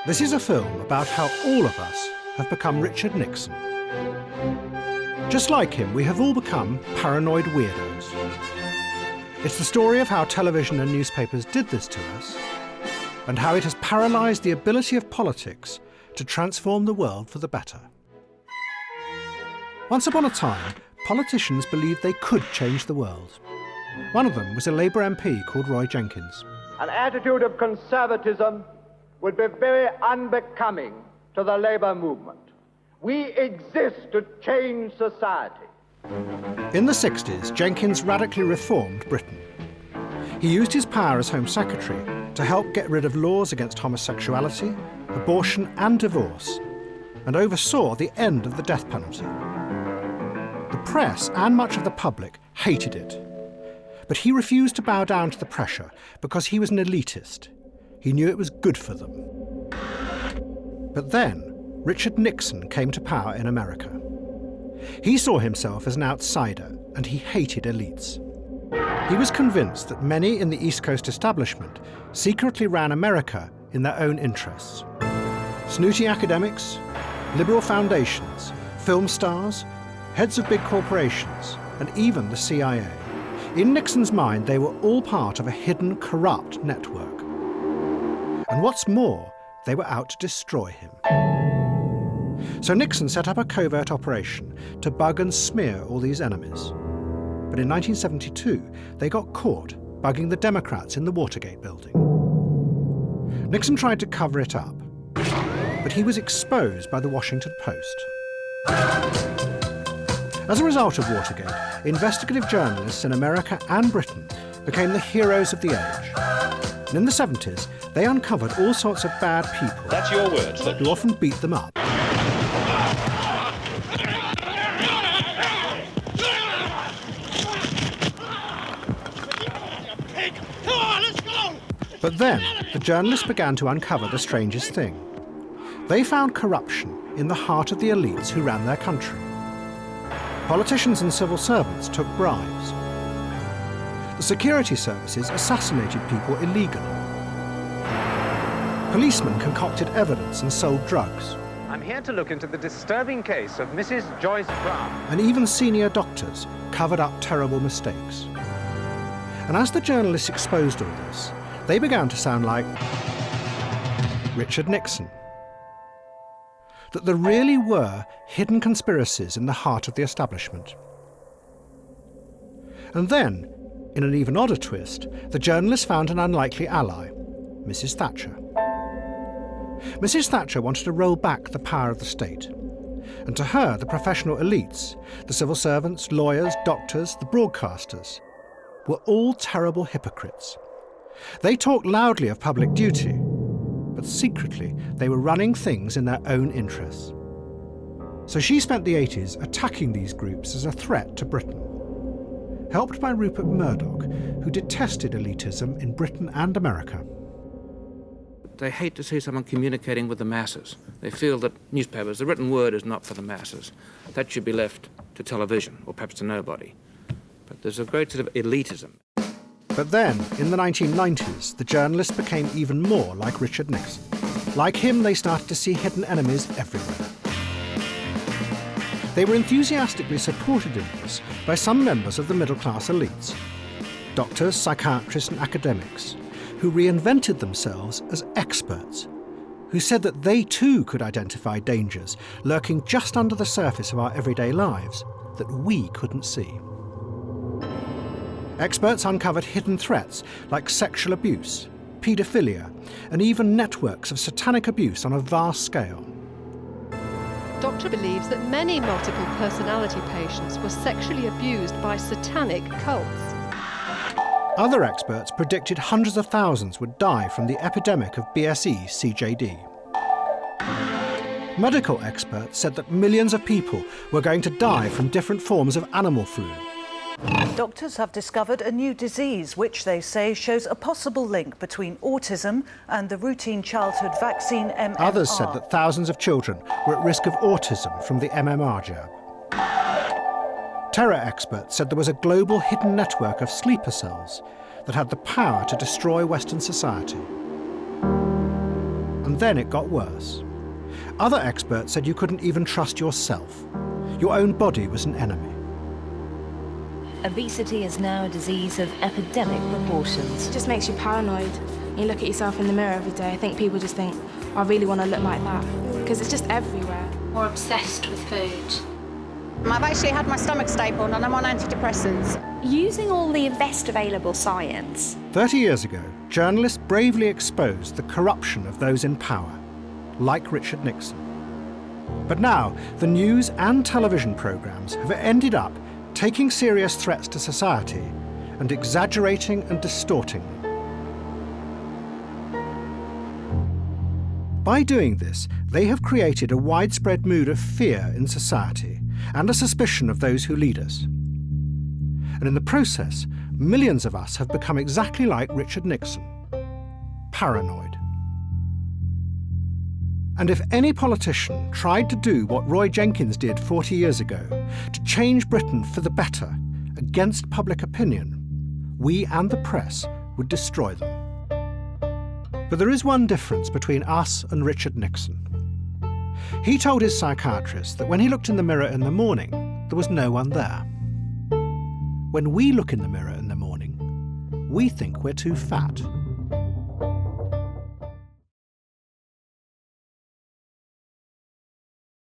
This is a film about how all of us have become Richard Nixon. Just like him, we have all become paranoid weirdos. It's the story of how television and newspapers did this to us, and how it has paralysed the ability of politics to transform the world for the better. Once upon a time, politicians believed they could change the world. One of them was a Labour MP called Roy Jenkins. An attitude of conservatism would be very unbecoming to the Labour movement. We exist to change society. In the 60s, Jenkins radically reformed Britain. He used his power as Home Secretary to help get rid of laws against homosexuality, abortion and divorce, and oversaw the end of the death penalty. The press and much of the public hated it, but he refused to bow down to the pressure because he was an elitist. He knew it was good for them. But then, Richard Nixon came to power in America. He saw himself as an outsider, and he hated elites. He was convinced that many in the East Coast establishment secretly ran America in their own interests. Snooty academics, liberal foundations, film stars, heads of big corporations, and even the CIA. In Nixon's mind, they were all part of a hidden, corrupt network. And what's more, they were out to destroy him. So Nixon set up a covert operation to bug and smear all these enemies. But in 1972, they got caught bugging the Democrats in the Watergate building. Nixon tried to cover it up, but he was exposed by the Washington Post. As a result of Watergate, investigative journalists in America and Britain became the heroes of the age. And in the 70s, they uncovered all sorts of bad people. That's your words. Who often beat them up. But then, the journalists began to uncover the strangest thing. They found corruption in the heart of the elites who ran their country. Politicians and civil servants took bribes. The security services assassinated people illegally. Policemen concocted evidence and sold drugs. I'm here to look into the disturbing case of Mrs. Joyce Brown. And even senior doctors covered up terrible mistakes. And as the journalists exposed all this, they began to sound like Richard Nixon. That there really were hidden conspiracies in the heart of the establishment. And then, in an even odder twist, the journalists found an unlikely ally, Mrs. Thatcher. Mrs. Thatcher wanted to roll back the power of the state. And to her, the professional elites, the civil servants, lawyers, doctors, the broadcasters, were all terrible hypocrites. They talked loudly of public duty, but secretly they were running things in their own interests. So she spent the 80s attacking these groups as a threat to Britain. Helped by Rupert Murdoch, who detested elitism in Britain and America. They hate to see someone communicating with the masses. They feel that newspapers, the written word is not for the masses. That should be left to television, or perhaps to nobody. But there's a great sort of elitism. But then, in the 1990s, the journalists became even more like Richard Nixon. Like him, they started to see hidden enemies everywhere. They were enthusiastically supported in this by some members of the middle-class elites, doctors, psychiatrists and academics, who reinvented themselves as experts, who said that they too could identify dangers lurking just under the surface of our everyday lives that we couldn't see. Experts uncovered hidden threats like sexual abuse, paedophilia, and even networks of satanic abuse on a vast scale. Doctor believes that many multiple personality patients were sexually abused by satanic cults. Other experts predicted hundreds of thousands would die from the epidemic of BSE-CJD. Medical experts said that millions of people were going to die from different forms of animal flu. Doctors have discovered a new disease which they say shows a possible link between autism and the routine childhood vaccine MMR. Others said that thousands of children were at risk of autism from the MMR jab. Terror experts said there was a global hidden network of sleeper cells that had the power to destroy Western society. and then it got worse. Other experts said you couldn't even trust yourself. Your own body was an enemy. Obesity is now a disease of epidemic proportions. It just makes you paranoid. You look at yourself in the mirror every day. I think people just think, I really want to look like that, because it's just everywhere. More obsessed with food. I've actually had my stomach stapled and I'm on antidepressants. Using all the best available science. 30 years ago, journalists bravely exposed the corruption of those in power, like Richard Nixon. But now, the news and television programmes have ended up taking serious threats to society and exaggerating and distorting them. By doing this, they have created a widespread mood of fear in society and a suspicion of those who lead us. And in the process, millions of us have become exactly like Richard Nixon, paranoid. And if any politician tried to do what Roy Jenkins did 40 years ago, to change Britain for the better, against public opinion, we and the press would destroy them. But there is one difference between us and Richard Nixon. He told his psychiatrist that when he looked in the mirror in the morning, there was no one there. When we look in the mirror in the morning, we think we're too fat.